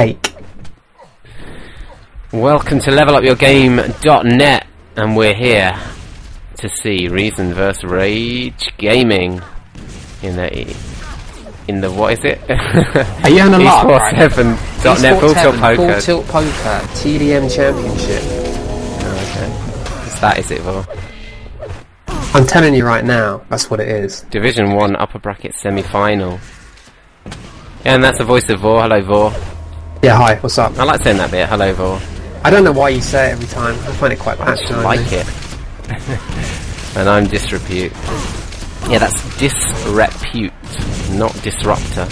Cake. Welcome to levelupyourgame.net, and we're here to see Reason vs Rage Gaming in the what is it? Are you on a lot? eSports7.net Full Tilt Poker. Full Tilt Poker TDM Championship. Oh, okay. What's that? Is it for? I'm telling you right now, that's what it is. Division 1 upper bracket semi-final. Yeah, and that's the voice of Vor. Hello, Vor. Yeah, hi. What's up? I like saying that bit. Hello, Vor. I don't know why you say it every time. I find it quite patronising. I like it. And I'm Disrepute. Yeah, that's disrepute, not disruptor.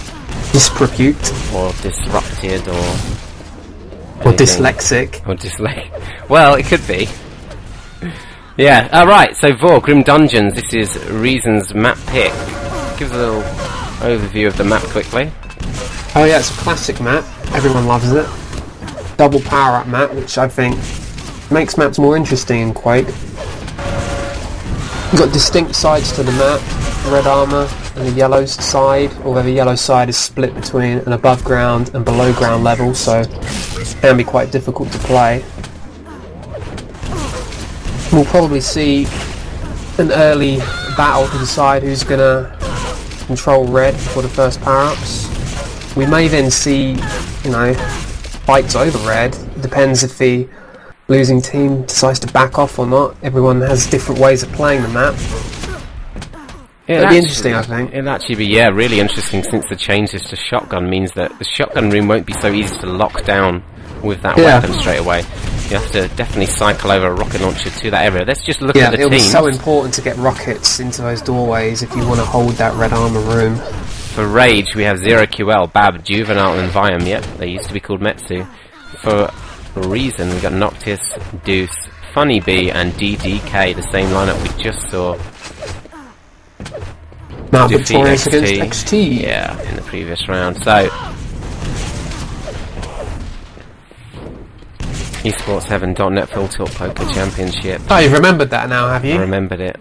Disrepute. Or disrupted, or dyslexic. Or dyslexic. Well, it could be. Yeah, alright, so Vor, Grim Dungeons, this is Reason's map pick. Give us a little overview of the map quickly. Oh yeah, it's a classic map. Everyone loves it. Double power-up map, which I think makes maps more interesting in Quake. You've got distinct sides to the map, red armour and the yellow side, although the yellow side is split between an above ground and below ground level, so it can be quite difficult to play. We'll probably see an early battle to decide who's going to control red for the first power-ups. We may then see, you know, fights over red. It depends if the losing team decides to back off or not. Everyone has different ways of playing the map. It'll be interesting, I think. It'll actually be, yeah, really interesting, since the changes to shotgun means that the shotgun room won't be so easy to lock down with that weapon straight away. You have to definitely cycle over a rocket launcher to that area. Let's just look at the teams. It'll be so important to get rockets into those doorways if you want to hold that red armor room. For Rage, we have 0QL, Bab, Juvenile, and Viam. Yep, they used to be called Metsu. For Reason, we've got Noctis, Deuce, Funny Bee, and DDK, the same lineup we just saw. Now victorious against XT. Yeah, in the previous round. So, eSports7.net Full Tilt Poker Championship. Oh, you've remembered that now, have you? I remembered it.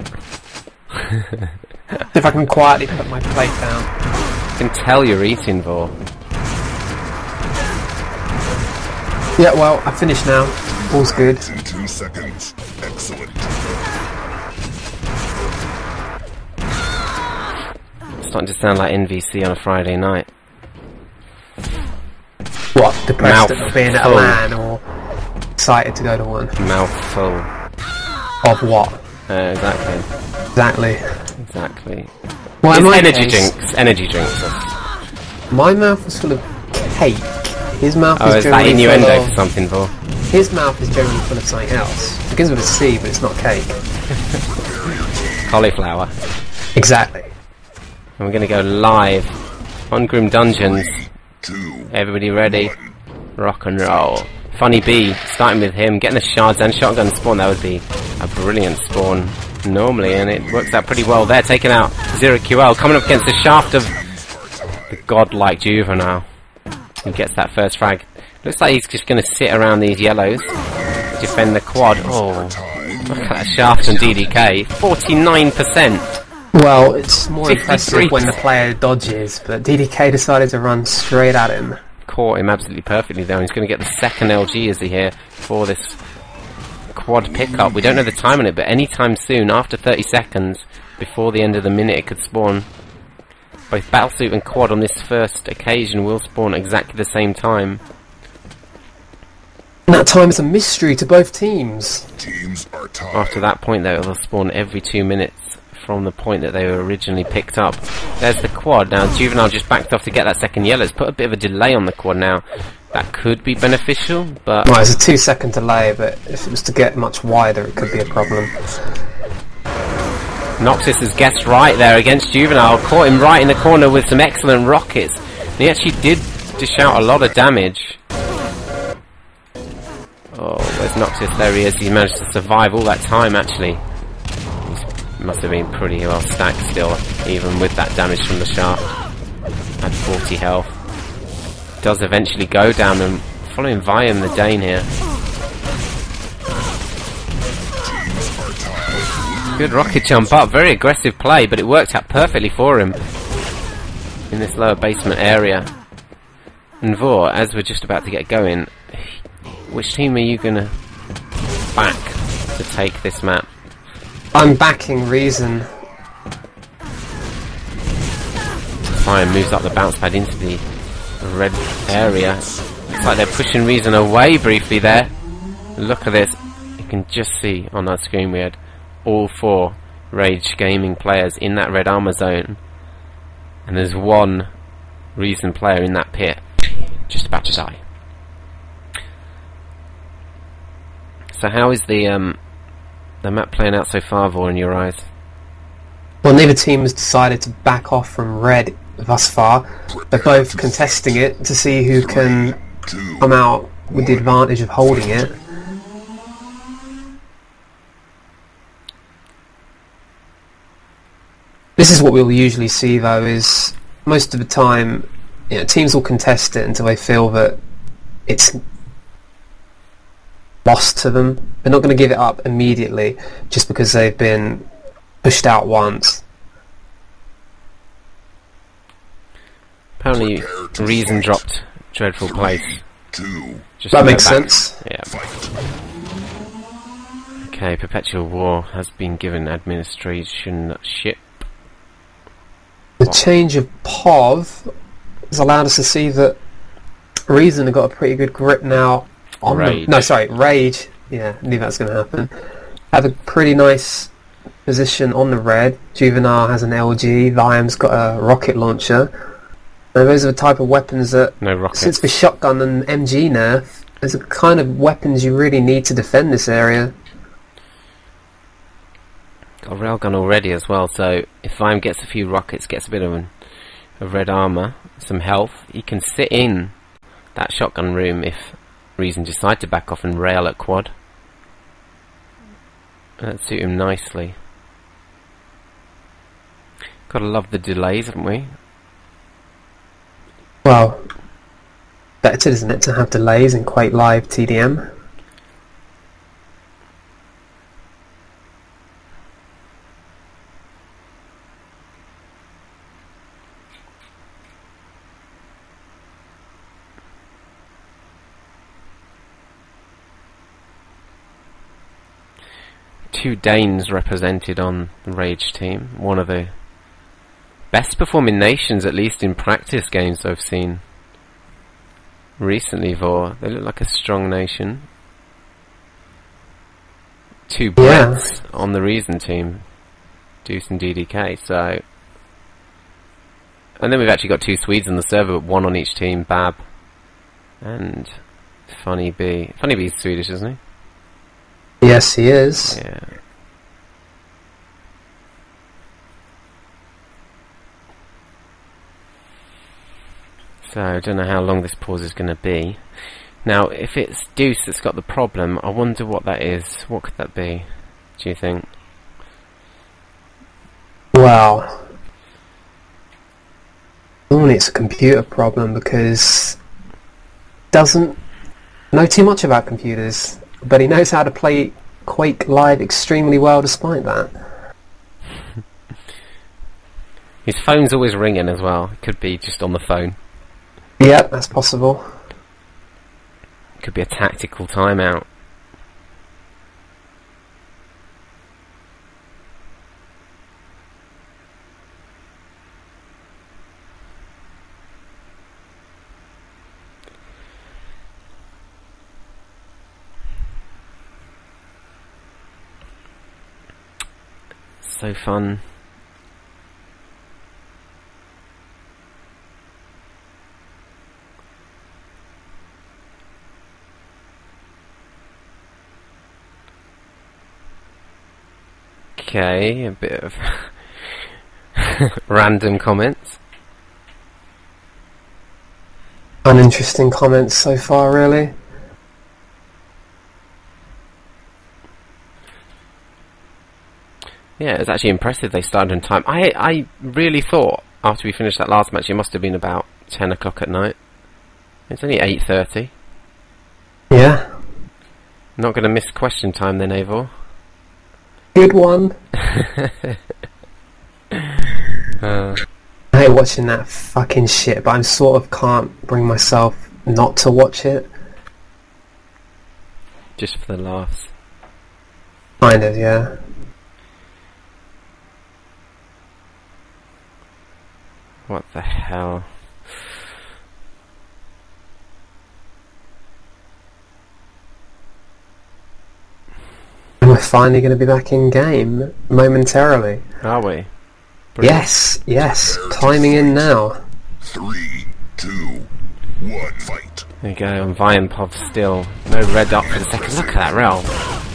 If I can quietly put my plate down. I can tell you're eating, Vor. Yeah, well, I finished now. All's good. 2 seconds. Excellent. Starting to sound like NVC on a Friday night. What? Depressed at not being at a LAN, or excited to go to one? Mouthful. Of what? Exactly. Exactly. Well, it's energy drinks. Energy drinks. My mouth was full of cake. His mouth is that innuendo for something, Vor? His mouth is generally full of something else. It begins with a C, but it's not cake. Cauliflower. Exactly. And we're going to go live on Grim Dungeons. Everybody ready? Rock and roll. Funny Bee, starting with him, getting the shards and shotgun spawn. That would be a brilliant spawn normally, and it works out pretty well there. Taking out 0QL, coming up against the shaft of the godlike Juvenile. He gets that first frag. Looks like he's just going to sit around these yellows, defend the quad. Oh, look at that shaft and DDK. 49%. Well, it's more impressive when the player dodges, but DDK decided to run straight at him. Caught him absolutely perfectly though, and he's going to get the second LG as he here for this quad pickup. We don't know the time on it, but anytime soon, after 30 seconds, before the end of the minute, it could spawn. Both Battlesuit and quad on this first occasion will spawn exactly the same time. And that time is a mystery to both teams. After that point though, it'll spawn every 2 minutes from the point that they were originally picked up. There's the quad. Now Juvenile just backed off to get that second yellow. It's put a bit of a delay on the quad now. That could be beneficial, but... Well, it's a 2-second delay, but if it was to get much wider, it could be a problem. Noxus has guessed right there against Juvenile. Caught him right in the corner with some excellent rockets. And he actually did dish out a lot of damage. Oh, where's Noxus? There he is. He managed to survive all that time, actually. He must have been pretty well stacked still, even with that damage from the shaft. Had 40 health. Does eventually go down, and following Viam the Dane here. Good rocket jump up, very aggressive play, but it worked out perfectly for him in this lower basement area. And Vor, as we're just about to get going, which team are you gonna back to take this map? I'm backing Reason. Fire moves up the bounce pad into the red area. Looks like they're pushing Reason away briefly there. Look at this. You can just see on our screen we had all 4 Rage Gaming players in that red armor zone. And there's one Reason player in that pit, just about to die. So how is the map playing out so far, Vor, in your eyes? Well, neither team has decided to back off from red thus far. They're both contesting it to see who can come out with the advantage of holding it. This is what we'll usually see, though, is most of the time, you know, teams will contest it until they feel that it's lost to them. They're not going to give it up immediately just because they've been pushed out once. Apparently, Reason dropped Dreadful Place. Just that makes sense. Yeah. Okay, Perpetual War has been given administrationship. The change of POV has allowed us to see that Reason have got a pretty good grip now on Rage. Rage. Yeah, I knew that was going to happen. Have a pretty nice position on the red. Juvenile has an LG. Viam's got a rocket launcher. And those are the type of weapons that, No rockets. since the shotgun and MG nerf, those are the kind of weapons you really need to defend this area. Got a railgun already as well, so if Viam gets a few rockets, gets a bit of red armor, some health, he can sit in that shotgun room if Reason decide to back off and rail at quad. That'd suit him nicely. Gotta love the delays, haven't we? Well, better, isn't it, to have delays in Quake Live TDM? Two Danes represented on the Rage team. One of the best performing nations, at least in practice games I've seen recently. Vor, they look like a strong nation. Two Brits on the Reason team, Deuce and DDK. So, and then we've actually got 2 Swedes on the server, but 1 on each team. Bab and Funny B. Funny B's Swedish, isn't he? Yes, he is. Yeah. So I don't know how long this pause is going to be. Now, if it's Deuce that's got the problem, I wonder what that is. What could that be, do you think? Well, normally it's a computer problem because doesn't know too much about computers, but he knows how to play Quake Live extremely well despite that. His phone's always ringing as well. It could be just on the phone. Yep, that's possible. Could be a tactical timeout. So fun. Okay, a bit of random comments. Uninteresting comments so far, really. Yeah, it was actually impressive they started in time. I really thought after we finished that last match it must have been about 10 o'clock at night. It's only 8:30. Yeah. Not going to miss question time then, Eivor. Good one. I hate watching that fucking shit, but I sort of can't bring myself not to watch it. Just for the laughs. Kind of, yeah. What the hell? And we're finally going to be back in game momentarily. Are we? Brilliant. Yes, yes. Timing in now. 3, 2, 1, fight. There you go, and Vianpov still. No red up for the second. Look at that rail.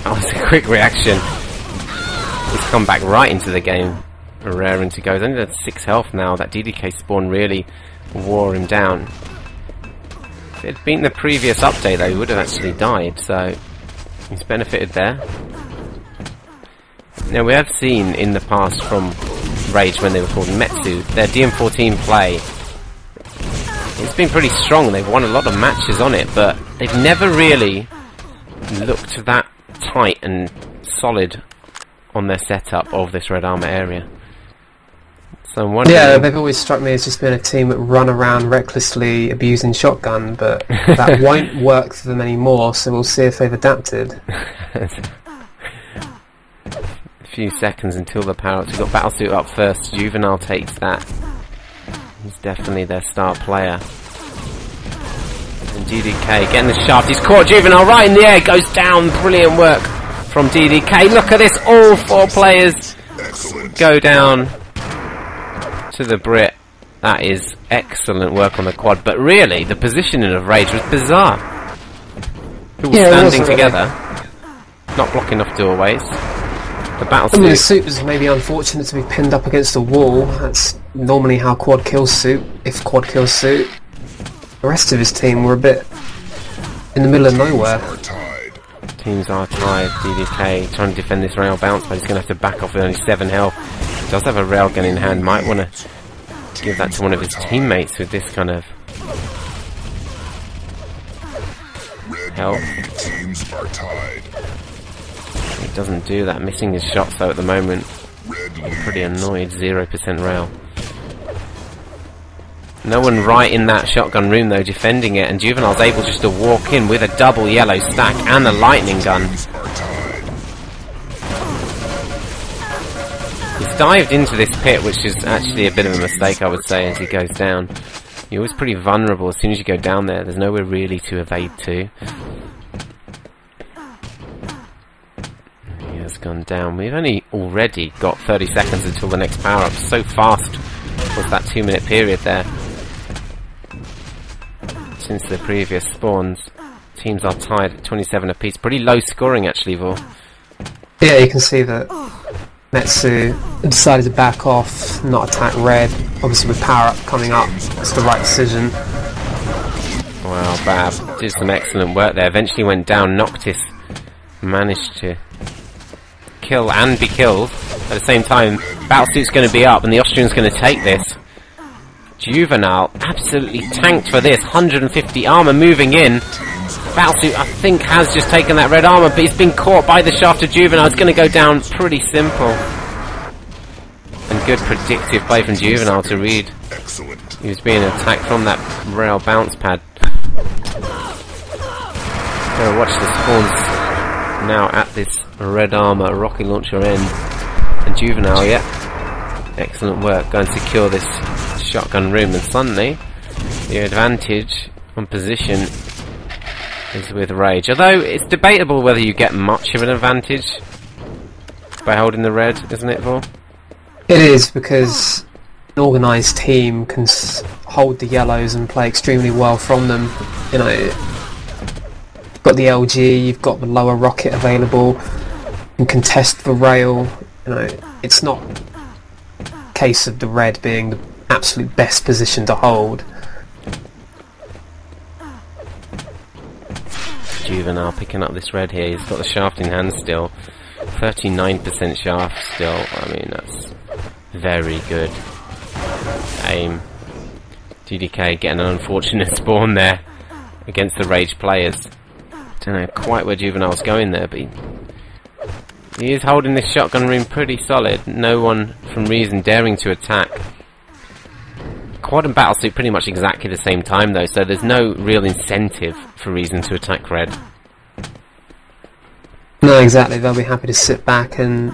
That was a quick reaction. He's come back right into the game. Raring to go. He's only at 6 health now. That DDK spawn really wore him down. If it had been the previous update though, he would have actually died, so he's benefited there. Now we have seen in the past from Rage when they were called Metsu, their DM14 play, it's been pretty strong. They've won a lot of matches on it, but they've never really looked that tight and solid on their setup of this red armor area. So I'm wondering... Yeah, they've always struck me as just being a team that run around recklessly abusing shotgun, but that won't work for them anymore, so we'll see if they've adapted. A few seconds until the power-ups. We've got Battlesuit up first. Juvenile takes that. He's definitely their star player. And DDK getting the shaft. He's caught Juvenile right in the air. Goes down. Brilliant work from DDK. Look at this. All 4 players go down to the Brit. That is excellent work on the quad. But really, the positioning of Rage was bizarre. People standing together, not blocking off doorways. The Battlesuit. I mean, the suit was maybe unfortunate to be pinned up against a wall. That's normally how quad kills suit, if quad kills suit. The rest of his team were a bit in the middle of nowhere. Teams are tied. DDK trying to defend this rail bounce, but he's going to have to back off with only 7 health. He does have a railgun in hand. Might want to give that to one of his teammates with this kind of help. He doesn't do that. Missing his shots though at the moment. I'm pretty annoyed. 0% rail. No one right in that shotgun room though defending it, and Juvenile's able just to walk in with a double yellow stack and the lightning gun. He's dived into this pit, which is actually a bit of a mistake I would say as he goes down. You're always pretty vulnerable as soon as you go down there. There's nowhere really to evade to. He has gone down. We've only already got 30 seconds until the next power up. So fast was that 2-minute period there. Since the previous spawns, teams are tied at 27 apiece. Pretty low scoring actually, Vor. Yeah, you can see that Metsu decided to back off, not attack red. Obviously with power up coming up, that's the right decision. Wow, Bab did some excellent work there. Eventually went down. Noctis managed to kill and be killed. At the same time, Battlesuit's going to be up and the Austrian's going to take this. Juvenile absolutely tanked for this. 150 armor moving in. Battlesuit, I think, has just taken that red armor, but he's been caught by the shaft of Juvenile. It's going to go down pretty simple. And good predictive play from Juvenile to read. He was being attacked from that rail bounce pad. Gotta watch the spawns now at this red armor rocket launcher end. And Juvenile, yeah, excellent work. Going to secure this shotgun room, and suddenly the advantage on position is with Rage. Although it's debatable whether you get much of an advantage by holding the red, isn't it, Vor? It is, because an organised team can hold the yellows and play extremely well from them. You know, you've got the LG, you've got the lower rocket available, you can contest the rail. You know, it's not a case of the red being the absolute best position to hold. Juvenile picking up this red here. He's got the shaft in hand still. 39% shaft still. I mean, that's very good aim. DDK getting an unfortunate spawn there against the Rage players. Don't know quite where Juvenile's going there, but he is holding this shotgun room pretty solid. No one from Reason daring to attack. Quad and Battlesuit pretty much exactly the same time though, so there's no real incentive for Reason to attack red. No, exactly. They'll be happy to sit back and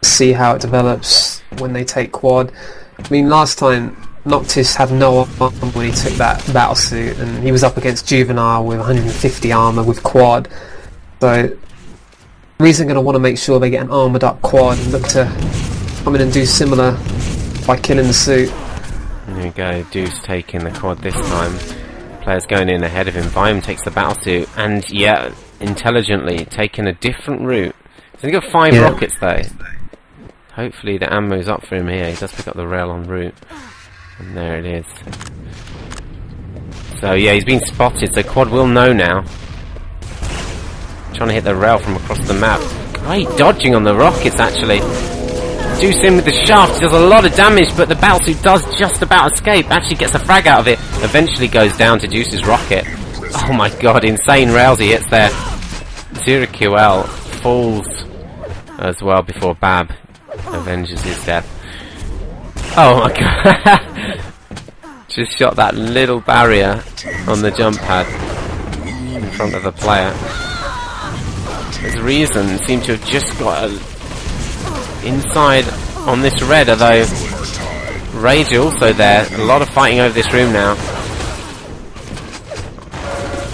see how it develops when they take quad. I mean, last time Noctis had no armor when he took that Battlesuit, and he was up against Juvenile with 150 armor with quad. So Reason going to want to make sure they get an armored up quad and look to come in and do similar by killing the suit. There you go, Deuce taking the quad this time. Players going in ahead of him. Viam takes the Battlesuit, and yeah, intelligently taking a different route. He's only got 5 rockets though. Hopefully the ammo's up for him here. He does pick up the rail en route. And there it is. So yeah, he's been spotted, so Quad will know now. Trying to hit the rail from across the map. Great dodging on the rockets actually. Deuce in with the shaft, does a lot of damage, but the Battlesuit does just about escape. Actually gets a frag out of it. Eventually goes down to Deuce's rocket. Oh my god, insane rails he hits there. 0QL falls as well before Bab avenges his death. Oh my god. Just shot that little barrier on the jump pad in front of the player. His Reason seemed to have just got inside on this red, although Rage also there. A lot of fighting over this room now.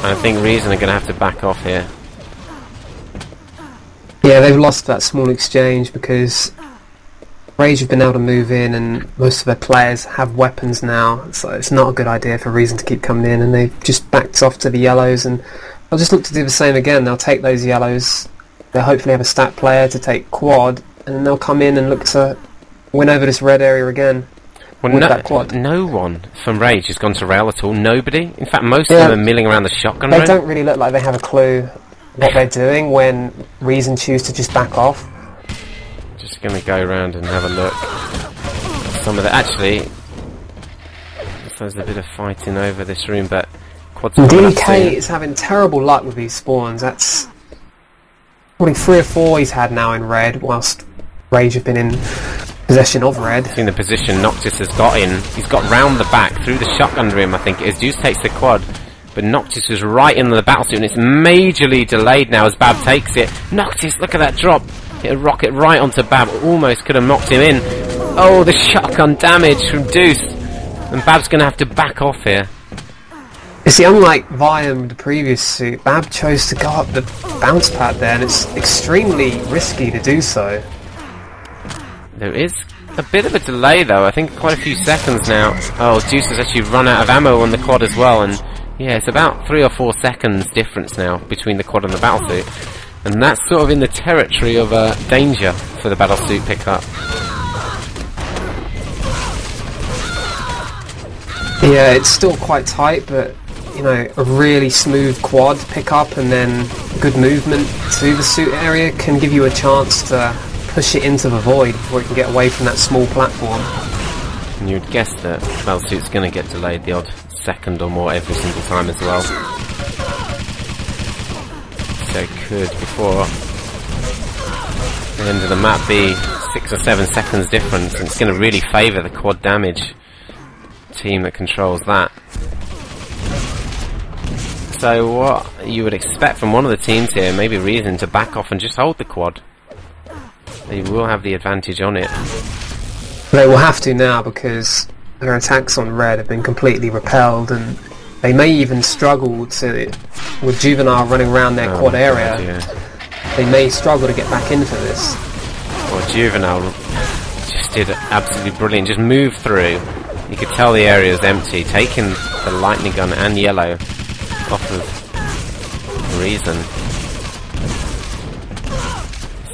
I think Reason are going to have to back off here. Yeah, they've lost that small exchange because Rage have been able to move in and most of their players have weapons now, so it's not a good idea for Reason to keep coming in, and they've just backed off to the yellows, and they'll just look to do the same again. They'll take those yellows, they'll hopefully have a stat player to take quad, and then they'll come in and look to win over this red area again. Well, with that quad. No one from Rage has gone to rail at all. Nobody. In fact, most of them are milling around the shotgun room. They don't really look like they have a clue what they're doing when Reason choose to just back off. Just going to go around and have a look at some of the... Actually, there's a bit of fighting over this room, but Quad's DK is having terrible luck with these spawns. That's probably 3 or 4 he's had now in red, whilst Rage have been in possession of red. In the position Noctis has got in, he's got round the back through the shotgun room, I think it is. Deuce takes the quad, but Noctis is right in the Battlesuit, and it's majorly delayed now as Bab takes it. Noctis, look at that drop! Hit a rocket right onto Bab, almost could have knocked him in. Oh, the shotgun damage from Deuce, and Bab's going to have to back off here. You see, unlike Viam, the previous suit, Bab chose to go up the bounce pad there, and it's extremely risky to do so. There is a bit of a delay though, I think quite a few seconds now. Oh, Deuce has actually run out of ammo on the quad as well, and yeah, it's about 3 or 4 seconds difference now between the quad and the Battlesuit. And that's sort of in the territory of danger for the Battlesuit pickup. Yeah, it's still quite tight, but you know, a really smooth quad pickup and then good movement to the suit area can give you a chance to push it into the void before it can get away from that small platform. And you'd guess that Battlesuit's going to get delayed the odd second or more every single time as well. So it could, before the end of the map, be 6 or 7 seconds difference, and it's going to really favour the quad damage team that controls that. So what you would expect from one of the teams here, maybe Reason, to back off and just hold the quad. They will have the advantage on it. They will have to now because their attacks on red have been completely repelled, and they may even struggle to, with Juvenile running around their quad area, they may struggle to get back into this. Well, Juvenile just did absolutely brilliant, just moved through. You could tell the area is empty, taking the lightning gun and yellow off of Reason.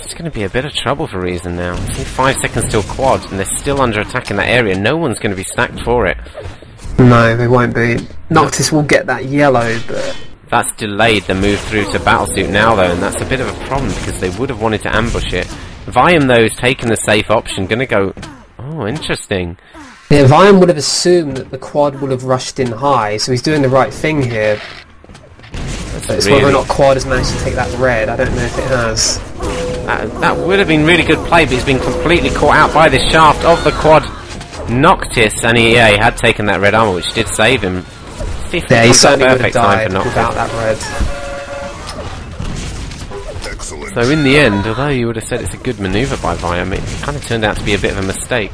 It's going to be a bit of trouble for Reason now. It's only 5 seconds till quad, and they're still under attack in that area. No one's going to be stacked for it. No, they won't be. Noctis will get that yellow, but... That's delayed the move through to Battlesuit now, though, and that's a bit of a problem because they would have wanted to ambush it. Viam, though, has taken the safe option. Going to go... Oh, interesting. Yeah, Viam would have assumed that the quad would have rushed in high, so he's doing the right thing here. But it's whether or not quad has managed to take that red. I don't know if it has. That would have been really good play, but he's been completely caught out by the shaft of the quad. Noctis, and he had taken that red armor, which did save him. 50 Yeah, he certainly would have perfect time died for Noctis. without that red. Excellent. So in the end, although you would have said it's a good manoeuvre by Viam, it kind of turned out to be a bit of a mistake.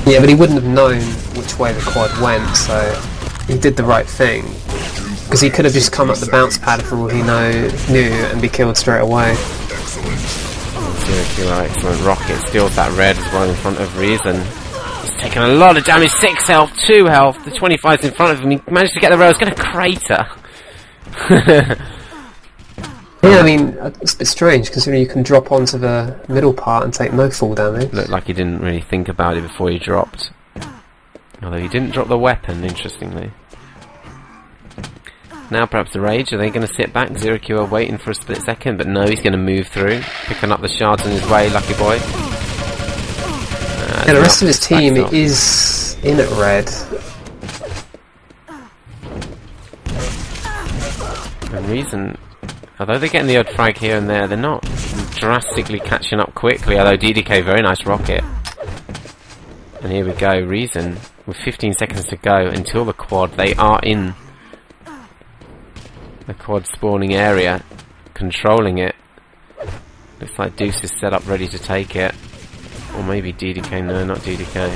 Yeah, but he wouldn't have known which way the quad went, so he did the right thing. Because he could have just come up the bounce pad for all he knew and be killed straight away. Excellent. 0 kilo, excellent. Rocket steals that red as well in front of Reason. He's taken a lot of damage, 6 health, 2 health, the 25's in front of him, he managed to get the rail, it's going to crater. Yeah, I mean, it's a bit strange considering you can drop onto the middle part and take no fall damage. Looked like he didn't really think about it before he dropped. Although he didn't drop the weapon, interestingly. Now perhaps the Rage, are they going to sit back? 0QL waiting for a split second, but no, he's going to move through, picking up the shards on his way, lucky boy. Yeah, the rest of his team is in at red. And Reason, although they're getting the odd frag here and there, they're not drastically catching up quickly, although DDK, very nice rocket. And here we go, Reason, with 15 seconds to go until the quad, they are in the quad spawning area, controlling it. Looks like Deuce is set up ready to take it. Or maybe DDK, no, not DDK.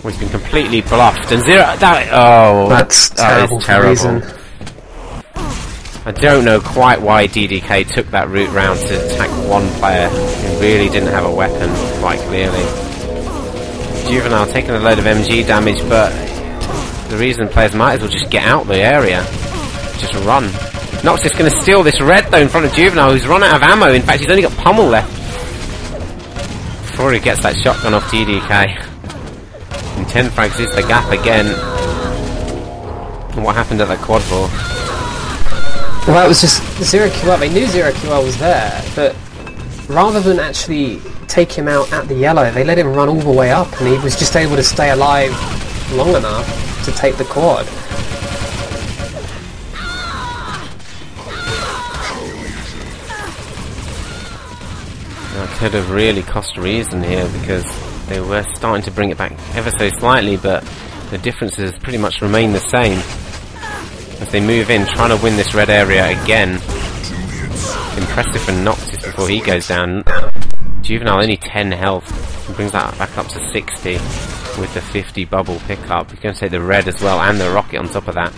Well, he's been completely bluffed, and That's terrible. Terrible. I don't know quite why DDK took that route round to attack one player who really didn't have a weapon, quite clearly. Juvenile taking a load of MG damage, but the reason players might as well just get out the area. Just run. Noctis going to steal this red though in front of Juvenile, who's run out of ammo. In fact, he's only got pummel left before he gets that shotgun off DDK. And 10 frags is the gap again. And what happened at that quad ball? Well, that was just 0QL. They knew 0QL was there, but rather than actually take him out at the yellow, they let him run all the way up, and he was just able to stay alive long enough to take the quad. That could have really cost Reason here, because they were starting to bring it back ever so slightly, but the differences pretty much remain the same as they move in, trying to win this red area again. Impressive for Noctis before he goes down. Juvenile only 10 health, and brings that back up to 60 with the 50 bubble pickup. He's going to take the red as well, and the rocket on top of that.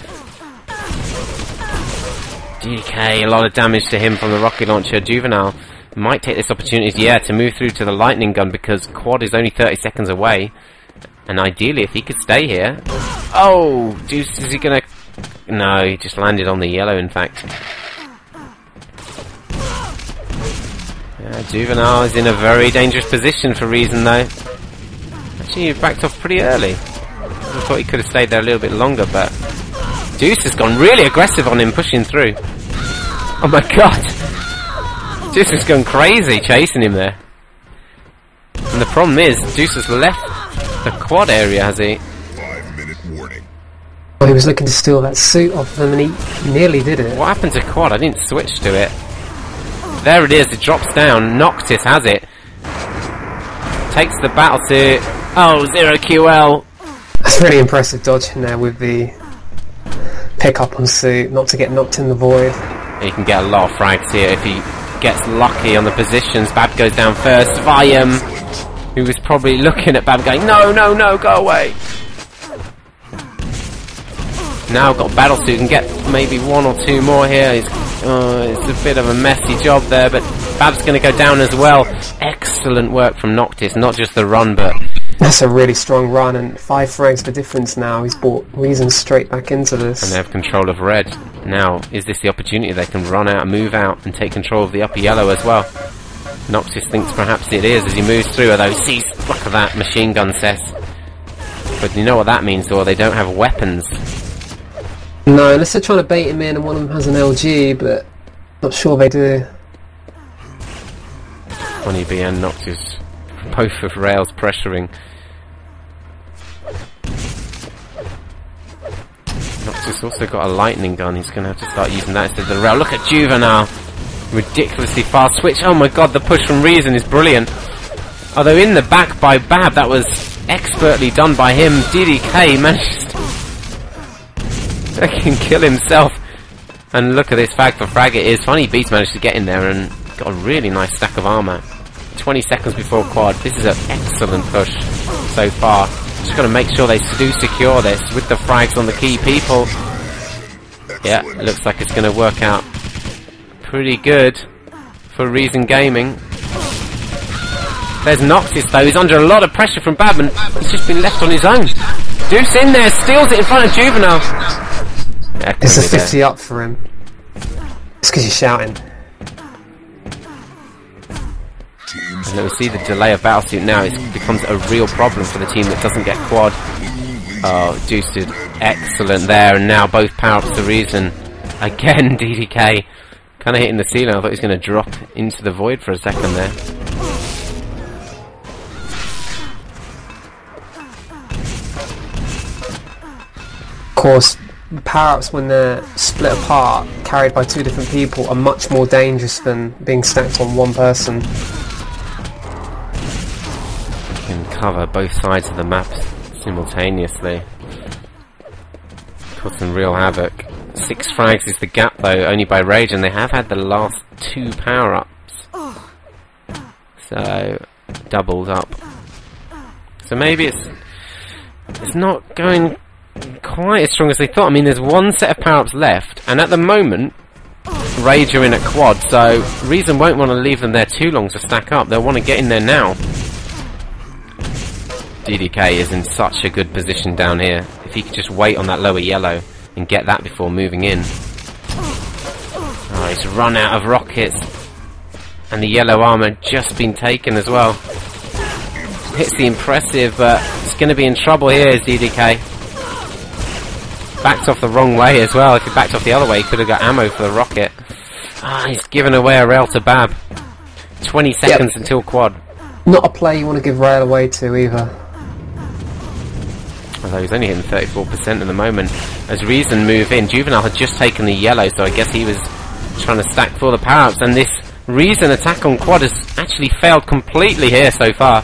DK, a lot of damage to him from the rocket launcher. Juvenile might take this opportunity, to move through to the lightning gun, because quad is only 30 seconds away. And ideally, if he could stay here... Oh! Deuce, is he going to... No, he just landed on the yellow, in fact. Yeah, Juvenile is in a very dangerous position for Reason, though. Actually, he backed off pretty early. I thought he could have stayed there a little bit longer, but... Deuce has gone really aggressive on him, pushing through. Oh my god! Deuce has gone crazy chasing him there. And the problem is, Deuce has left the quad area, has he? 5-minute warning. Well, he was looking to steal that suit off them, and he nearly did it. What happened to quad? I didn't switch to it. There it is, it drops down. Noctis has it. Takes the battle suit. Oh, 0QL. That's really impressive dodging there with the pick up on suit, not to get knocked in the void. He can get a lot of frags here if he gets lucky on the positions. Bab goes down first. Viam, who was probably looking at Bab going, no, no, no, go away. Now got Battlesuit and get maybe 1 or 2 more here. It's a bit of a messy job there, but Bab's going to go down as well. Excellent work from Noctis, not just the run, but... That's a really strong run, and 5 frags for difference now. He's brought Reason straight back into this. And they have control of red. Now, is this the opportunity they can run out, move out, and take control of the upper yellow as well? Noctis thinks perhaps it is as he moves through, although he sees, look at that, machine gun cess. But you know what that means, though? They don't have weapons. No, unless they're trying to bait him in and one of them has an LG, but not sure they do. Honeybee and Noctis, both of rails pressuring. Noctis also got a lightning gun, he's going to have to start using that instead of the rail. Look at Juvenile! Ridiculously fast switch. Oh my god, the push from Reason is brilliant. Although in the back by Bab, that was expertly done by him. DDK managed to kill himself. And look at this frag for frag it is. Funny Beast managed to get in there and got a really nice stack of armour. 20 seconds before quad. This is an excellent push so far. Just got to make sure they do secure this with the frags on the key people. Yeah, it looks like it's going to work out pretty good for Reason Gaming. There's Noxus though, he's under a lot of pressure from Babman. He's just been left on his own. Deuce in there, steals it in front of Juvenile. Yeah, it's a 50 up for him. It's because you're shouting. And we see the delay of Battlesuit now. It becomes a real problem for the team that doesn't get quad. Oh, Deuce did excellent there, and now both power-ups to Reason. Again, DDK kind of hitting the ceiling. I thought he was going to drop into the void for a second there. Of course, power-ups when they're split apart, carried by two different people, are much more dangerous than being stacked on one person. Can cover both sides of the map simultaneously. Cause some real havoc. 6 frags is the gap though, only by Rage, and they have had the last 2 power-ups. So, doubled up. So maybe it's not going quite as strong as they thought. I mean, there's one set of power-ups left, and at the moment, Rage are in at quad, so Reason won't want to leave them there too long to stack up. They'll want to get in there now. DDK is in such a good position down here. If he could just wait on that lower yellow and get that before moving in. Oh, he's run out of rockets. And the yellow armor just been taken as well. Hits the impressive, but it's going to be in trouble here as DDK. Backed off the wrong way as well. If he backed off the other way, he could have got ammo for the rocket. Ah, he's given away a rail to Bab. 20 seconds until quad. Not a play you want to give rail away to either. Although he's only hitting 34% at the moment. As Reason move in, Juvenile had just taken the yellow, so I guess he was trying to stack for the power-ups, and this Reason attack on quad has actually failed completely here so far.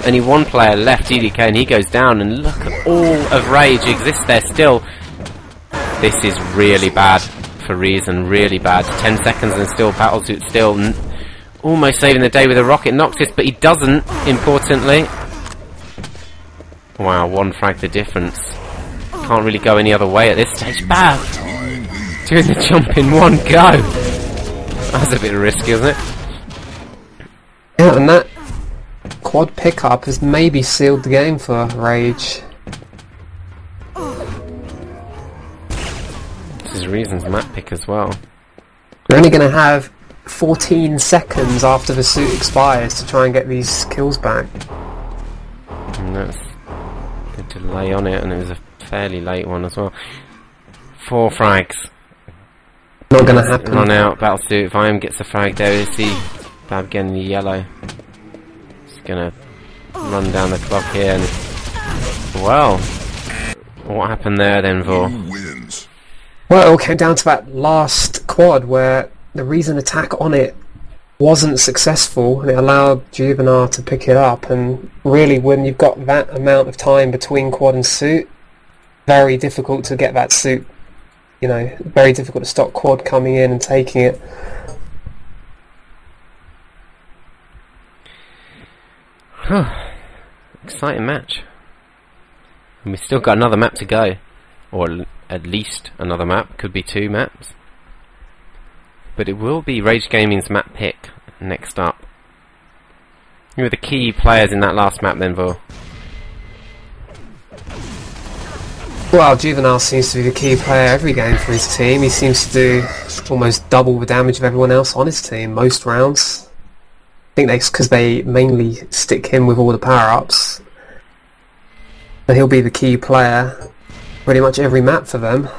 Only one player left, DDK, and he goes down, and look at all of Rage exists there still. This is really bad for Reason, really bad. 10 seconds and still Battlesuit still almost saving the day with a rocket Noxus, but he doesn't, importantly. Wow, 1 frag the difference. Can't really go any other way at this stage. Bam! Doing the jump in one go. That's a bit risky, isn't it? Yeah, and that quad pickup has maybe sealed the game for Rage. This is Reason's map pick as well. We're only going to have 14 seconds after the suit expires to try and get these kills back. And that's a delay on it, and it was a fairly late one as well. 4 frags. Not going to happen. Run out, Battlesuit. If IM gets a frag there, you see Bab getting the yellow. It's gonna run down the clock here, and well, what happened there then, Vor? Well, it all came down to that last quad where the Reason attack on it wasn't successful, and it allowed Juvenile to pick it up. And really, when you've got that amount of time between quad and suit, very difficult to get that suit. You know, very difficult to stop quad coming in and taking it. Exciting match. And we've still got another map to go. Or at least another map. Could be 2 maps. But it will be Rage Gaming's map pick next up. Who are the key players in that last map then, Vor? Well, Juvenile seems to be the key player every game for his team. He seems to do almost double the damage of everyone else on his team most rounds. I think that's because they mainly stick him with all the power-ups. And he'll be the key player pretty much every map for them.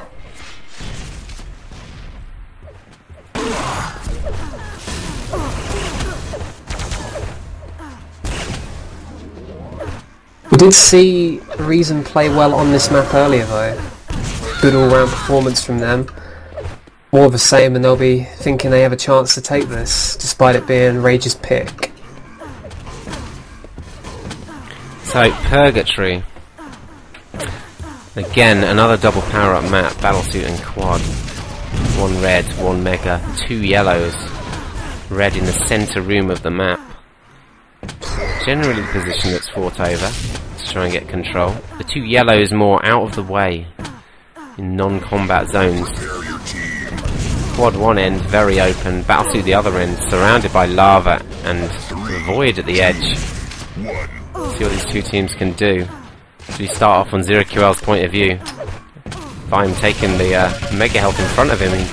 We did see Reason play well on this map earlier though. Good all-round performance from them. More of the same, and they'll be thinking they have a chance to take this, despite it being Rage's pick. So, Purgatory. Again, another double power-up map, Battlesuit and Quad. One red, one mega, two yellows. Red in the centre room of the map. Generally the position that's fought over to try and get control. The two yellows more out of the way in non-combat zones. Quad one end very open, Battlesuit the other end surrounded by lava and void at the edge. See what these two teams can do. So we start off on ZeroQL's point of view. Vime taking the mega health in front of him, he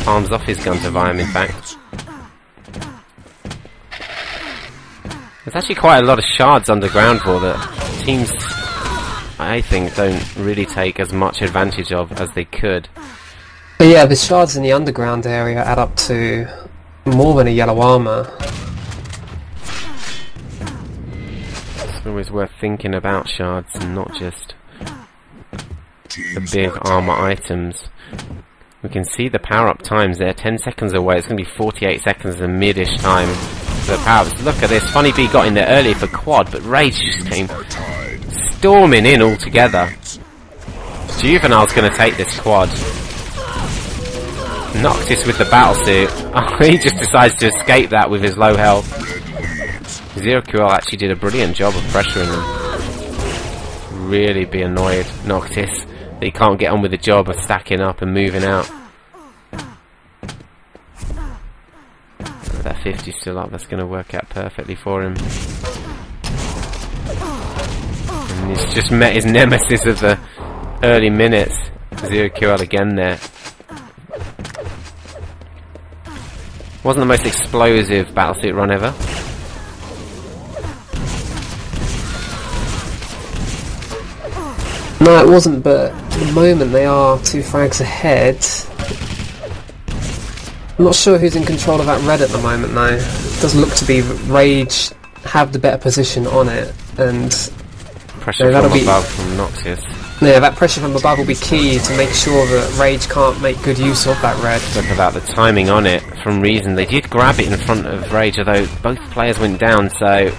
palms off his gun to Vime in fact. There's actually quite a lot of shards underground for that teams, I think, don't really take as much advantage of as they could. But yeah, the shards in the underground area add up to more than a yellow armor. It's always worth thinking about shards and not just the big armor items. We can see the power-up times there, 10 seconds away. It's going to be 48 seconds in mid-ish time for the power-ups. Look at this, Funny Bee got in there early for Quad, but Rage just came storming in altogether. Juvenile's going to take this Quad. Noctis with the battlesuit. Oh, he just decides to escape that with his low health. ZeroQL actually did a brilliant job of pressuring him. Really be annoyed, Noctis, that he can't get on with the job of stacking up and moving out. That 50's still up, that's going to work out perfectly for him. And he's just met his nemesis of the early minutes. ZeroQL again there. Wasn't the most explosive Battlesuit run ever. No, it wasn't, but at the moment they are 2 frags ahead. I'm not sure who's in control of that red at the moment though. It does look to be Rage have the better position on it, and pressure from above from Noctis. Yeah, that pressure from above will be key to make sure that Rage can't make good use of that red. Look at that, the timing on it from Reason. They did grab it in front of Rage, although both players went down, so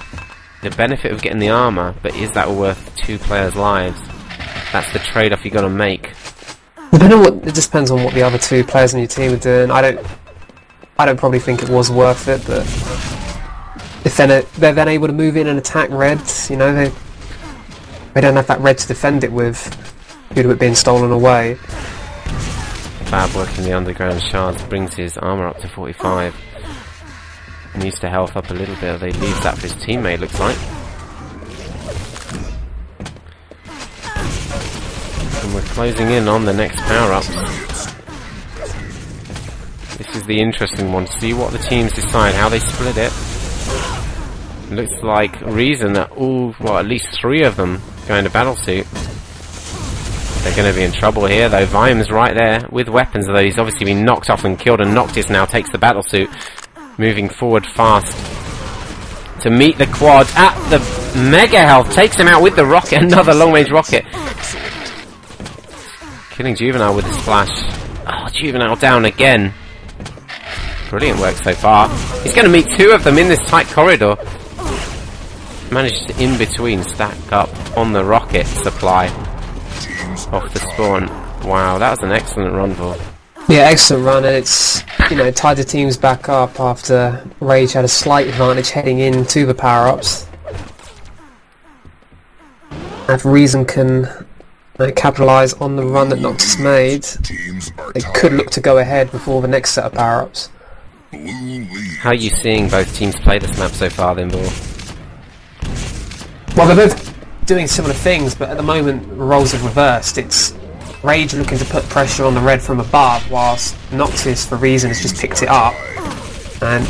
the benefit of getting the armor, but is that worth 2 players' lives? That's the trade-off you got to make. It just depends on what the other 2 players on your team are doing. I don't probably think it was worth it, but if they're then able to move in and attack reds, you know, they don't have that red to defend it with due to it being stolen away. Bad work in the underground shards brings his armor up to 45. Needs to health up a little bit, they leave that for his teammate, looks like. And we're closing in on the next power-up. This is the interesting one. See what the teams decide, how they split it. It looks like Reason that at least 3 of them going to Battlesuit. They're going to be in trouble here though. Vime's right there with weapons, although he's obviously been knocked off and killed, and Noctis now takes the Battlesuit, moving forward fast to meet the Quad at the mega health. Takes him out with the rocket, another long range rocket. Killing Juvenile with the splash. Oh, Juvenile down again. Brilliant work so far. He's going to meet 2 of them in this tight corridor. Managed to in between stack up on the rocket supply off the spawn. Wow, that was an excellent run for. Yeah, excellent run, and it's, you know, tied the teams back up after Rage had a slight advantage heading into the power-ups. If Reason can capitalise on the run that Noctis made, they could look to go ahead before the next set of power-ups. How are you seeing both teams play this map so far then, Ball? Well, they're both doing similar things, but at the moment roles have reversed. It's Rage looking to put pressure on the red from above, whilst Noctis, for Reason, has just picked it up. And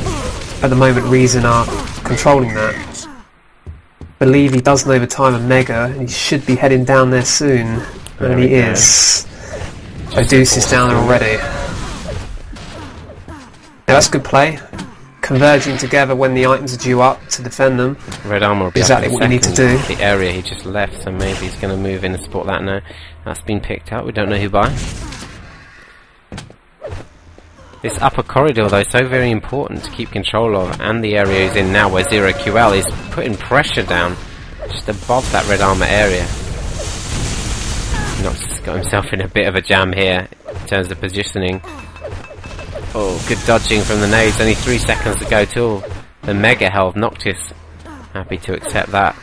at the moment Reason are controlling that. I believe he does know the time of Mega, and he should be heading down there soon. And he is. Odus is down there already. Yeah, that's good play. Converging together when the items are due up to defend them. Red armor will be exactly what you need to do. The area he just left, so maybe he's going to move in and support that now. That's been picked up, we don't know who by. This upper corridor though is so very important to keep control of, and the area he's in now where ZeroQL is putting pressure down just above that red armor area. Noctis got himself in a bit of a jam here in terms of positioning. Oh, good dodging from the nades. Only 3 seconds to go till the mega health. Noctis happy to accept that.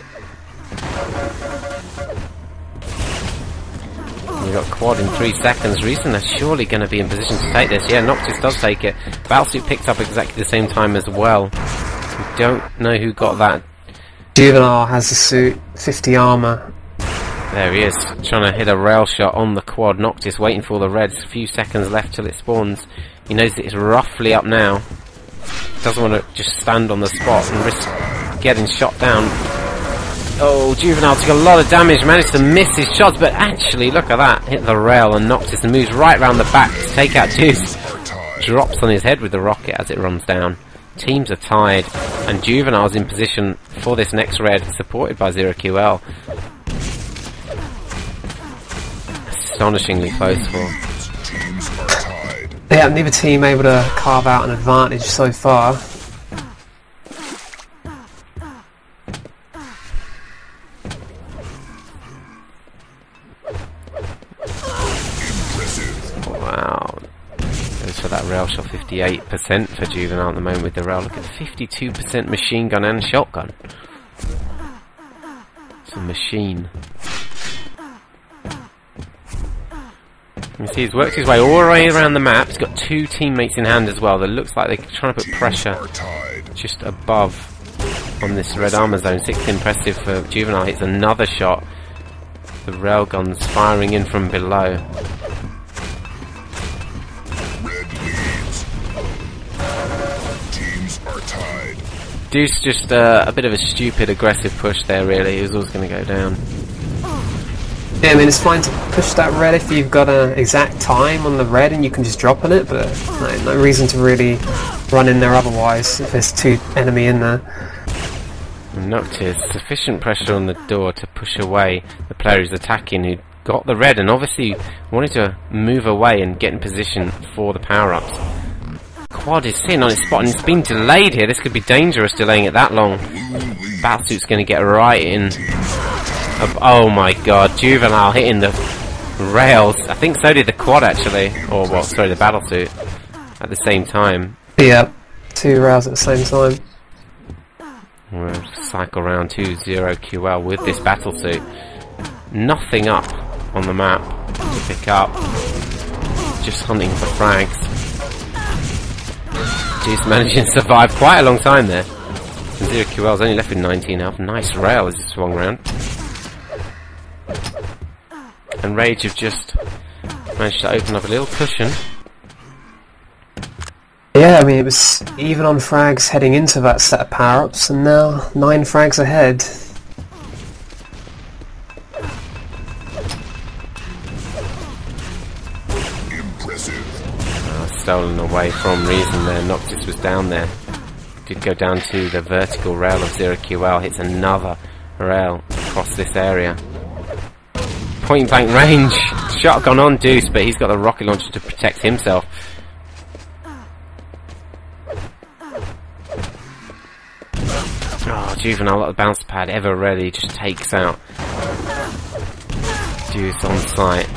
We've got quad in 3 seconds. Reason are surely going to be in position to take this. Yeah, Noctis does take it. Battlesuit picked up exactly the same time as well. We don't know who got that. Juvenile has the suit, 50 armor. There he is, trying to hit a rail shot on the quad. Noctis waiting for the reds. A few seconds left till it spawns. He knows that it's roughly up now. Doesn't want to just stand on the spot and risk getting shot down. Oh, Juvenile took a lot of damage, managed to miss his shots, but actually, look at that. Hit the rail and Noctis and moves right round the back to take out Juice. Drops on his head with the rocket as it runs down. Teams are tied, and Juvenile's in position for this next red, supported by 0QL. Astonishingly close for. Yeah, neither team able to carve out an advantage so far. Wow. Goes for that rail shot, 58% for Juvenile at the moment with the rail. Look at 52% machine gun and shotgun. It's a machine. You can see he's worked his way all the way around the map. He's got 2 teammates in hand as well. That looks like they're trying to put pressure just above on this red armor zone. 6th impressive for Juvenile. Hits another shot. The railguns firing in from below. Deuce just a bit of a stupid aggressive push there really. He was always going to go down. Yeah, I mean, it's fine to push that red if you've got an exact time on the red and you can just drop on it, but no reason to really run in there otherwise if there's 2 enemy in there. Noctis, sufficient pressure on the door to push away the player who's attacking, who got the red and obviously wanted to move away and get in position for the power-ups. Quad is sitting on its spot and it's been delayed here. This could be dangerous, delaying it that long. Battlesuit's going to get right in. Oh my god, Juvenile hitting the rails. I think so did the quad actually. Or well, sorry, the battlesuit. At the same time. Yeah, 2 rails at the same time. We'll cycle round to 0QL with this battlesuit. Nothing up on the map to pick up. Just hunting for frags. Juice managing to survive quite a long time there. And 0QL's only left with 19 health. Nice rail as it swung round. And Rage have just managed to open up a little cushion. Yeah, I mean, it was even on frags heading into that set of power-ups, and now 9 frags ahead. Stolen away from Reason there. Noctis was down there. Did go down to the vertical rail of 0QL. Hits another rail across this area. Point blank range. Shotgun on Deuce, but he's got the rocket launcher to protect himself. Oh, Juvenile, not the bounce pad ever ready. Just takes out Deuce on site.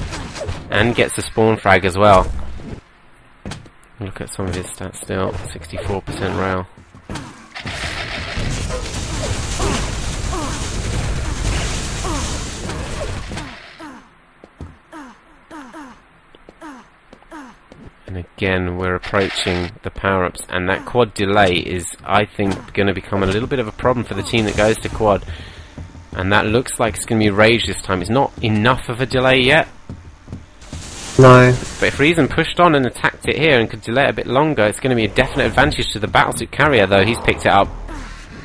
And gets a spawn frag as well. Look at some of his stats still. 64% rail. And again, we're approaching the power-ups, and that quad delay is, I think, going to become a little bit of a problem for the team that goes to quad. And that looks like it's going to be Rage this time. It's not enough of a delay yet. No. But if Reason pushed on and attacked it here and could delay it a bit longer, it's going to be a definite advantage to the battlesuit carrier, though he's picked it up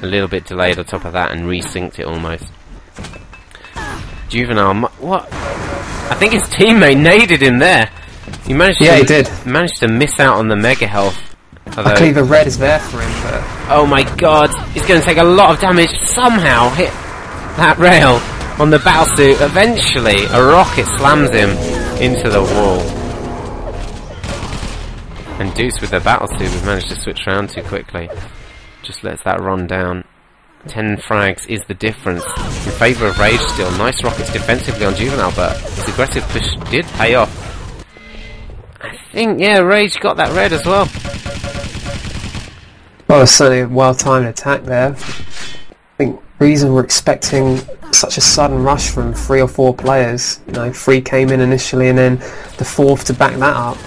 a little bit delayed on top of that and resynced it almost. Juvenile, what? I think his teammate naded him there. He managed yeah, to, he did. Managed to miss out on the mega health. Luckily the red is there for him, but... Oh my god, he's going to take a lot of damage. Somehow hit that rail on the battlesuit. Eventually, a rocket slams him into the wall. And Deuce with the battlesuit, we've managed to switch around too quickly. Just lets that run down. 10 frags is the difference in favour of Rage still. Nice rockets defensively on Juvenile, but his aggressive push did pay off. I think, yeah, Rage got that red as well. Well, it's certainly a well-timed attack there. I think reason we're expecting such a sudden rush from 3 or 4 players. You know, 3 came in initially and then the 4th to back that up.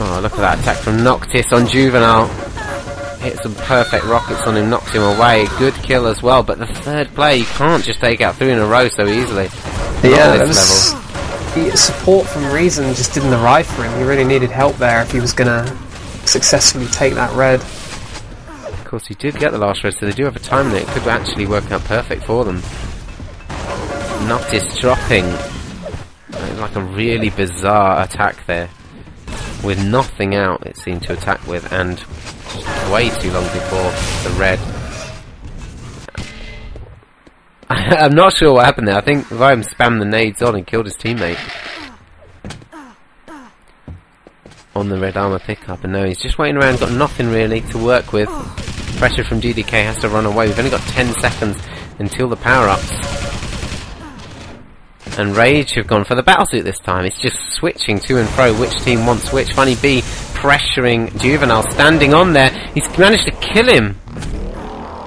Oh, look at that attack from Noctis on Juvenile. Hit some perfect rockets on him, knocked him away. Good kill as well, but the 3rd player, you can't just take out 3 in a row so easily. Yeah, the support from Reason just didn't arrive for him. He really needed help there if he was going to successfully take that red. Of course, he did get the last red, so they do have a time limit. It could actually work out perfect for them. Noctis dropping. Like a really bizarre attack there. With nothing out, it seemed to attack with, and way too long before the red. I'm not sure what happened there. I think Viam spammed the nades on and killed his teammate on the red armor pickup, and now he's just waiting around, got nothing really to work with. Pressure from DDK, has to run away. We've only got 10 seconds until the power-ups. And Rage have gone for the battlesuit this time. It's just switching to and fro, which team wants which. Funny B pressuring Juvenile, standing on there. He's managed to kill him.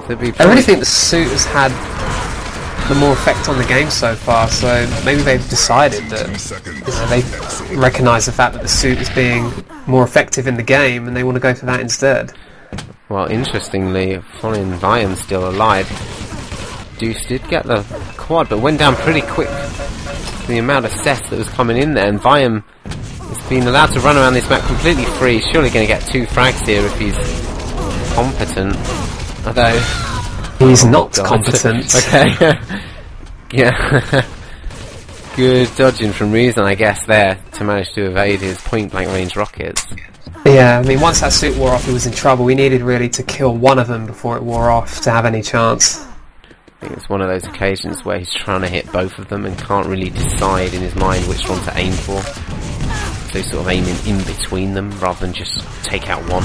So I really think the suit has had the more effect on the game so far, so maybe they've decided that, you know, they recognise the fact that the suit is being more effective in the game and they want to go for that instead. Well, interestingly, following Viam still alive, Deuce did get the quad, but went down pretty quick. The amount of cess that was coming in there, and Viam has been allowed to run around this map completely free. He's surely going to get 2 frags here if he's competent. Although he's not competent. Okay. Yeah. Good dodging from Reason, I guess, there to manage to evade his point-blank range rockets. Yeah, I mean, once that suit wore off, he was in trouble. We needed really to kill one of them before it wore off to have any chance. I think it's one of those occasions where he's trying to hit both of them and can't really decide in his mind which one to aim for. So he's sort of aiming in between them rather than just take out one.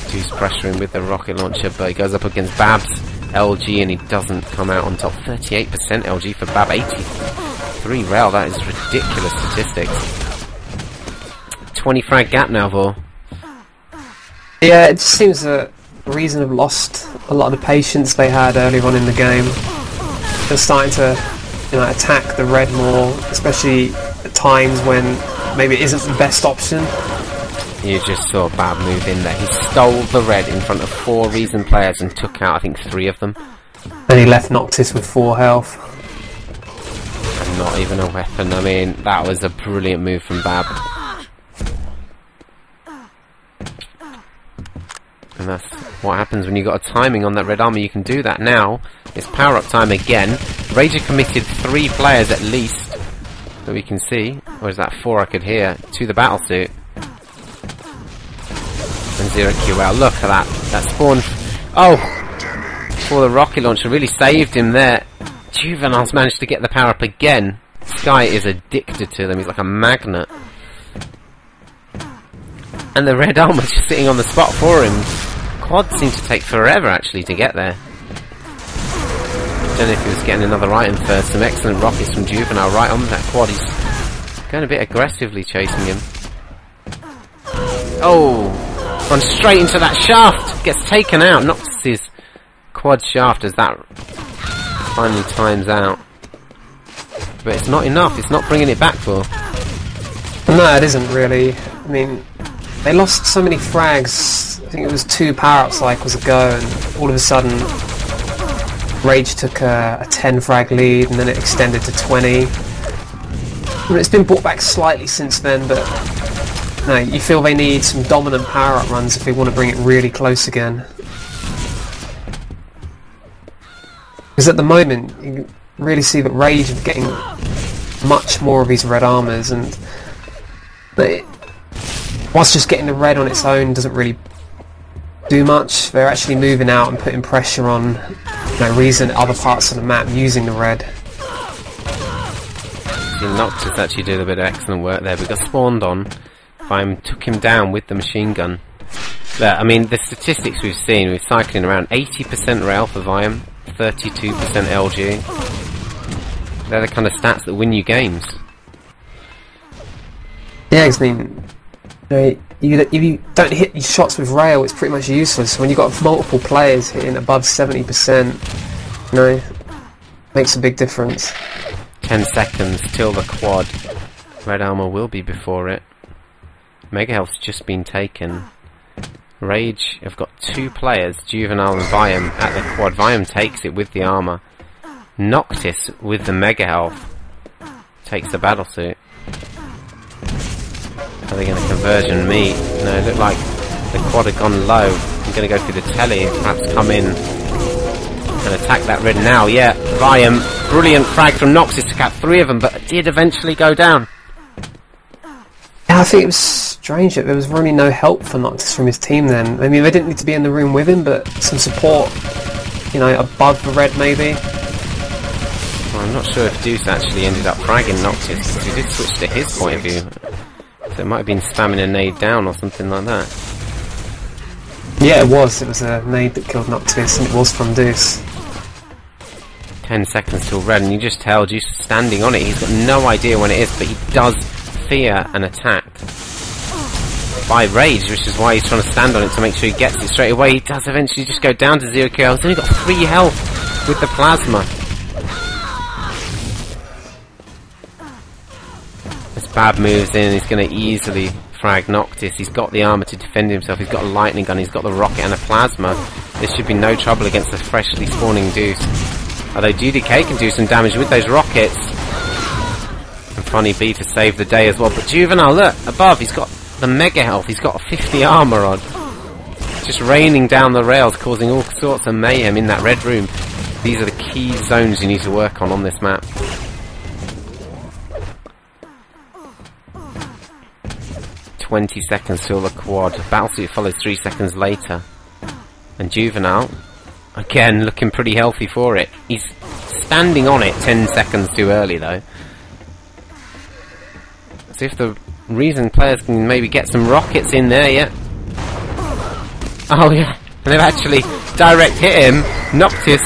Deuce pressuring with the rocket launcher, but he goes up against Bab's LG and he doesn't come out on top. 38% LG for Bab, 83 rail. That is ridiculous statistics. 20 frag gap now, Vor. Yeah, it just seems that Reason have lost a lot of the patience they had earlier on in the game. They're starting to, you know, attack the red more, especially at times when maybe it isn't the best option. You just saw Bab move in there. He stole the red in front of 4 Reason players and took out, I think, 3 of them. And he left Noctis with 4 health. And not even a weapon. I mean, that was a brilliant move from Bab. And that's what happens when you've got a timing on that red armor. You can do that now. It's power up time again. Rager committed 3 players at least that we can see. Or is that 4 I could hear? To the battlesuit. And 0 QL. Look at that. That spawn. Oh! For the rocket launcher. Really saved him there. Juvenile's managed to get the power up again. Sky is addicted to them. He's like a magnet. And the red armor just sitting on the spot for him. Quad seemed to take forever actually to get there. Don't know if he was getting another item first. Some excellent rockets from Juvenile right on that quad. He's going a bit aggressively chasing him. Oh! Gone straight into that shaft! Gets taken out. Knocks his quad shaft as that finally times out. But it's not enough. It's not bringing it back for. No, it isn't really. I mean, they lost so many frags. I think it was 2 power-up cycles ago, and all of a sudden Rage took a 10 frag lead, and then it extended to 20. I mean, it's been brought back slightly since then, but no, you feel they need some dominant power-up runs if they want to bring it really close again. Because at the moment, you really see that Rage are getting much more of these red armors, and whilst just getting the red on its own doesn't really do much, they're actually moving out and putting pressure on, you know, Reason other parts of the map using the red. Noctis actually did a bit of excellent work there, but got spawned on. Viam took him down with the machine gun. But, I mean, the statistics we've seen, we're cycling around 80% rail for Viam, 32% LG. They're the kind of stats that win you games. Yeah, 'cause I mean, if you don't hit your shots with rail, it's pretty much useless. When you've got multiple players hitting above 70%, you know, makes a big difference. 10 seconds till the quad. Red armor will be before it. Mega Health's just been taken. Rage have got 2 players, Juvenile and Viam, at the quad. Viam takes it with the armor. Noctis with the Mega Health takes the battlesuit. Are they going to conversion meet? No, it looked like the quad had gone low. I'm going to go through the telly and perhaps come in and attack that red now. Yeah, Viam, brilliant frag from Noctis to cap 3 of them, but it did eventually go down. Yeah, I think it was strange that there was really no help for Noctis from his team then. I mean, they didn't need to be in the room with him, but some support, you know, above the red maybe. Well, I'm not sure if Deuce actually ended up fragging Noctis, because he did switch to his point of view. So it might have been spamming a nade down or something like that. Yeah, it was. It was a nade that killed Noctis, and it was from Deuce. 10 seconds till red, and you just tell Deuce standing on it. He's got no idea when it is, but he does fear an attack by Rage, which is why he's trying to stand on it to make sure he gets it straight away. He does eventually just go down to 0 kills. He's only got 3 health with the plasma. As Bab moves in, he's going to easily frag Noctis. He's got the armor to defend himself. He's got a lightning gun. He's got the rocket and a plasma. This should be no trouble against a freshly spawning Deuce. Although DDK can do some damage with those rockets. And Funny B to save the day as well. But Juvenile, look, above, he's got the Mega Health. He's got a 50 armor on. Just raining down the rails, causing all sorts of mayhem in that red room. These are the key zones you need to work on this map. "20 seconds till the quad." Battlesuit follows 3 seconds later. And Juvenile, again, looking pretty healthy for it. He's standing on it 10 seconds too early, though. So if the reason players can maybe get some rockets in there, yeah. Oh, yeah. And they've actually direct hit him. Noctis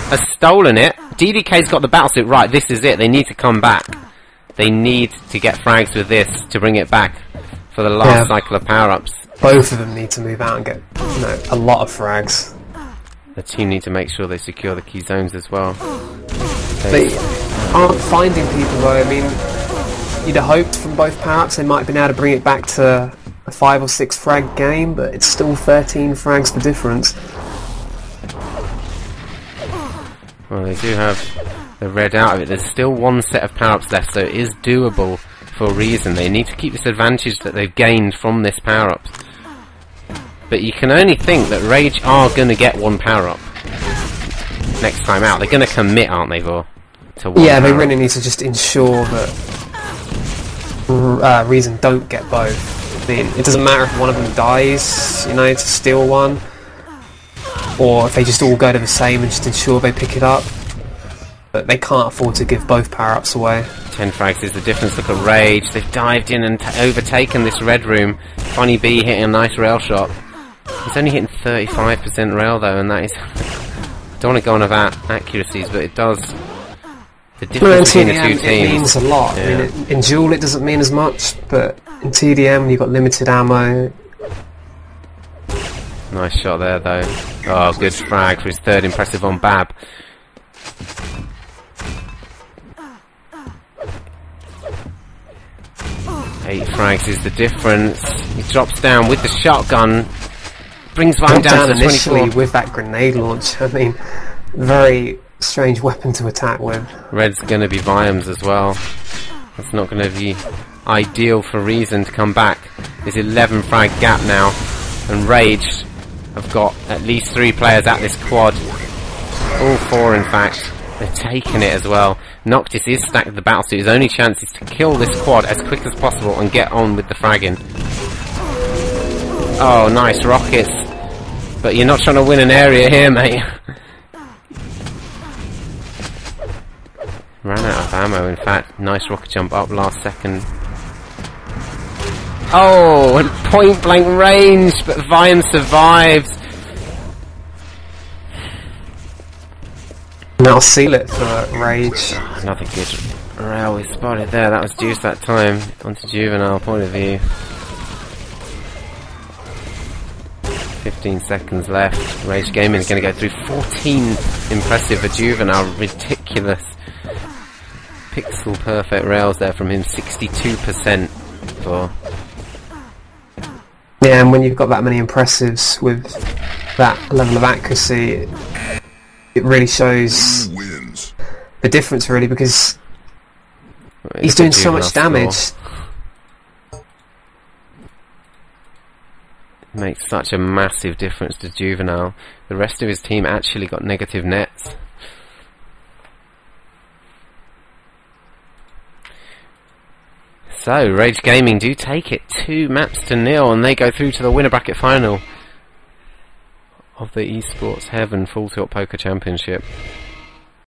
has stolen it. DDK's got the battlesuit. Right, this is it. They need to come back. They need to get frags with this to bring it back for the last cycle of power-ups. Both of them need to move out and get, you know, a lot of frags. The team need to make sure they secure the key zones as well. They aren't finding people though. I mean, you'd have hoped from both power-ups they might have been able to bring it back to a 5 or 6 frag game, but it's still 13 frags for difference. Well, they do have the red out of it. There's still 1 set of power-ups left, so it is doable for a reason. They need to keep this advantage that they've gained from this power-up. But you can only think that Rage are going to get 1 power-up next time out. They're going to commit, aren't they, Vor? To 1 yeah, they really need to just ensure that Reason don't get both. I mean, it doesn't matter if one of them dies, you know, to steal one, or if they just all go to the same and just ensure they pick it up. But they can't afford to give both power-ups away. 10 frags is the difference. Look at Rage. They've dived in and overtaken this red room. Funny B hitting a nice rail shot. He's only hitting 35% rail though, and that is... I don't want to go on about accuracies, but it does... The difference between the two teams... It means a lot. Yeah. I mean, in Duel it doesn't mean as much, but in TDM you've got limited ammo. Nice shot there though. Oh, good frag for his 3rd impressive on Bab. Eight frags is the difference. He drops down with the shotgun. Brings Viam down to initially 24. with that grenade launch. I mean, very strange weapon to attack with. Red's going to be Viam's as well. That's not going to be ideal for Reason to come back. There's 11 frag gap now. And Rage have got at least 3 players at this quad. All 4 in fact. They're taking it as well. Noctis is stacked with the battlesuit. His only chance is to kill this quad as quick as possible and get on with the fragging. Oh, nice rockets. But you're not trying to win an area here, mate. Ran out of ammo, in fact. Nice rocket jump up last second. Oh, and point blank range, but Viam survives. And that'll seal it for Rage. Another good rail we spotted there. That was Juice that time. Onto Juvenile point of view. 15 seconds left. Rage Gaming is going to go through 14. Impressive for Juvenile. Ridiculous. Pixel perfect rails there from him. 62% for. Yeah, and when you've got that many impressives with that level of accuracy, it really shows Wins. the difference, really, because he's doing so much damage. Makes such a massive difference to Juvenile. The rest of his team actually got negative nets. So, Rage Gaming do take it 2-0, and they go through to the winner bracket final of the Esports Heaven Full Tilt Poker Championship.